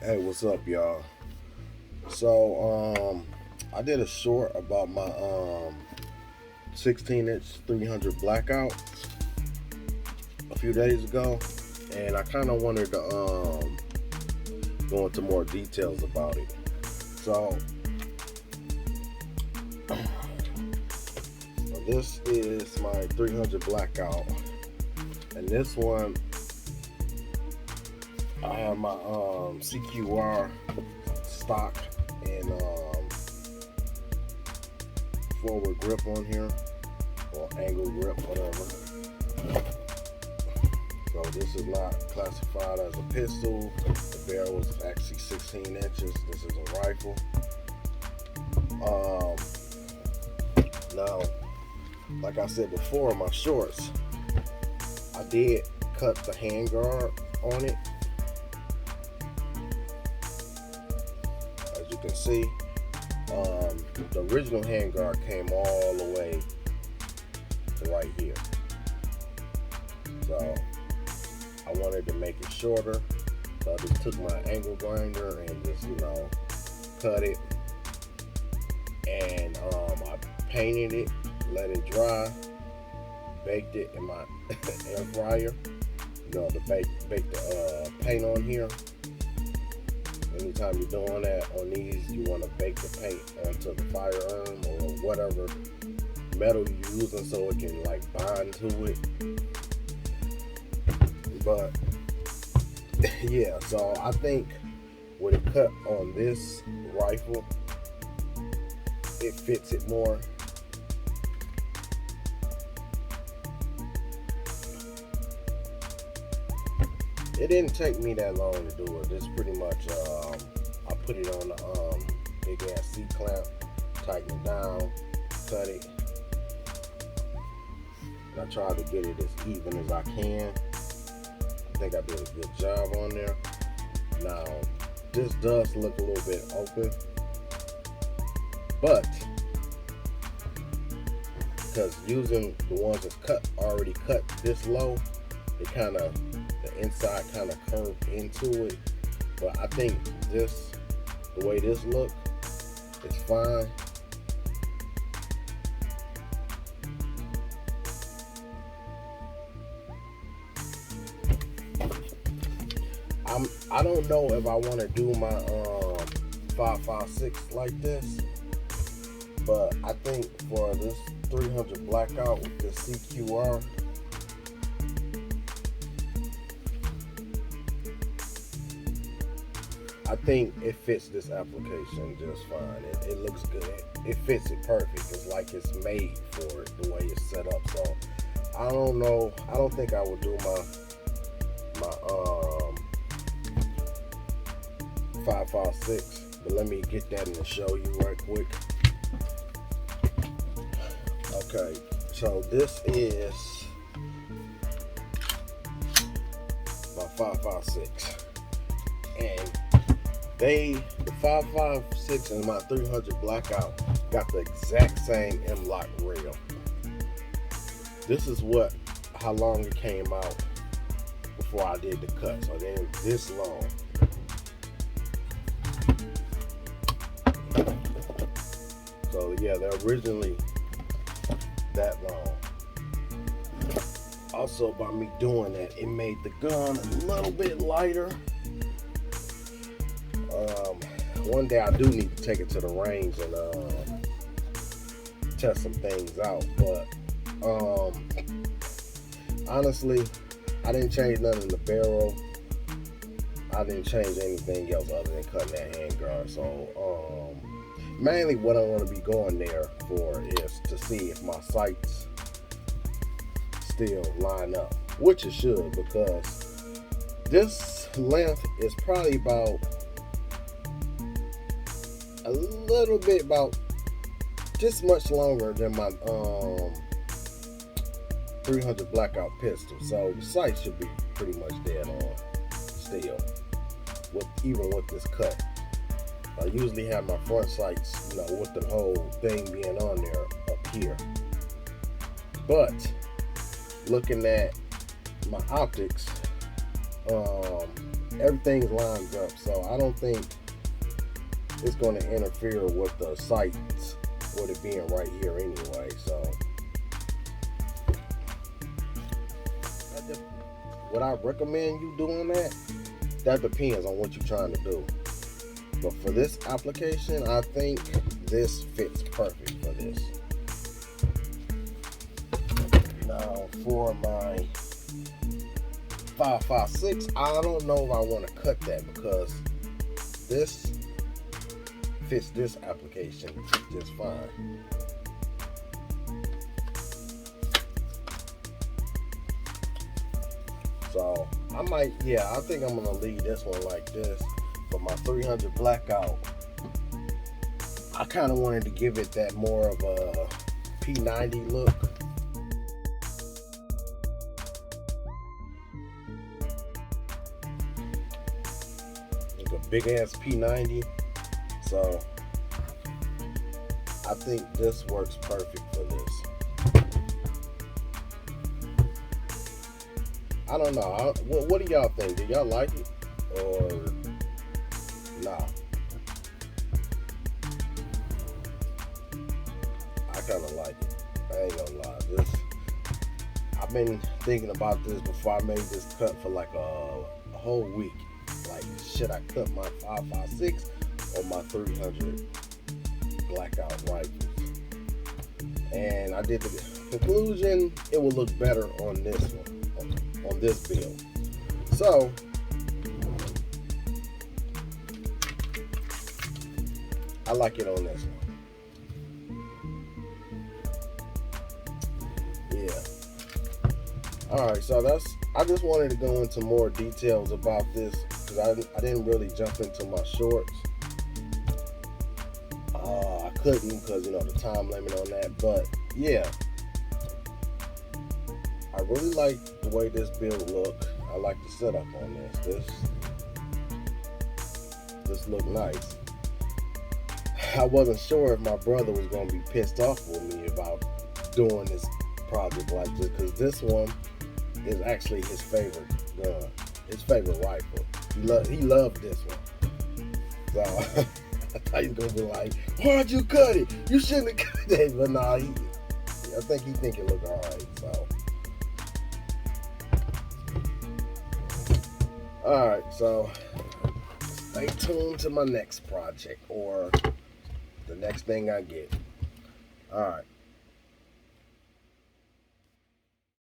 Hey, what's up, y'all? So, I did a short about my 16-inch 300 Blackout a few days ago, and I kind of wanted to go into more details about it. So, this is my 300 Blackout, and this one I have my CQR stock and forward grip on here, or angle grip, whatever. So this is not classified as a pistol. The barrel is actually 16 inches. This is a rifle. Now, like I said before in my shorts, I did cut the handguard on it. As you can see, the original handguard came all the way to right here. So I wanted to make it shorter. So I just took my angle grinder and just, cut it. And I painted it, let it dry, baked it in my air fryer. To bake the paint on here. Anytime you're doing that on these, you want to bake the paint onto the firearm or whatever metal you're using so it can bind to it. But yeah, so I think with a cut on this rifle, it fits it more. It didn't take me that long to do it. This pretty much, I put it on the big ass C-clamp, tighten it down, cut it. And I tried to get it as even as I can. I think I did a good job on there. Now, this does look a little bit open, but because using the ones that's already cut this low, the inside kind of curved into it. But I think the way this look is fine. I don't know if I want to do my 5.56 like this, but I think for this 300 Blackout with the CQR, I think it fits this application just fine. It looks good. It fits it perfect. It's like it's made for it, the way it's set up. So I don't know. I don't think I would do my 5.56. But let me get that and show you right quick. Okay, so this is my 5.56, and the 5.56 and my 300 Blackout got the exact same M-LOK rail. This is how long it came out before I did the cut. So they were this long. So yeah, they're originally that long. Also, by me doing that, it made the gun a little bit lighter. One day I do need to take it to the range and test some things out. But honestly, I didn't change nothing in the barrel. I didn't change anything else other than cutting that handguard. So mainly what I want to be going there for is to see if my sights still line up, which it should, because this length is probably about a little bit about this much longer than my 300 Blackout pistol. So the sight should be pretty much dead on still, even with this cut. I usually have my front sights, with the whole thing being on there up here. But looking at my optics, everything's lined up, so I don't think it's going to interfere with the sights with it being right here anyway. So would I recommend you doing that? That depends on what you're trying to do. But for this application, I think this fits perfect for this. Now for my 556, I don't know if I want to cut that because this fits this application just fine. So I might, I think I'm gonna leave this one like this. But my 300 Blackout, I kind of wanted to give it that more of a P90 look. Like a big ass P90. So I think this works perfect for this. I don't know. What do y'all think? Do y'all like it? Or nah? I kind of like it. I ain't gonna lie. I've been thinking about this before I made this cut for like a whole week. Like, should I cut my 556 or my 300 Blackout rifles? And I did the conclusion, it will look better on this one, on this build. So I like it on this one. Yeah. Alright, so I just wanted to go into more details about this because I didn't really jump into my shorts. I couldn't because, the time limit on that. But yeah, I really like the way this build look. I like the setup on this. This look nice. I wasn't sure if my brother was going to be pissed off with me about doing this project like this, because this one is actually his favorite gun, his favorite rifle. He loved this one. So I thought he was going to be like, why'd you cut it? You shouldn't have cut it. But nah, I think he think it looked alright. So alright, so stay tuned to my next project or the next thing I get. Alright.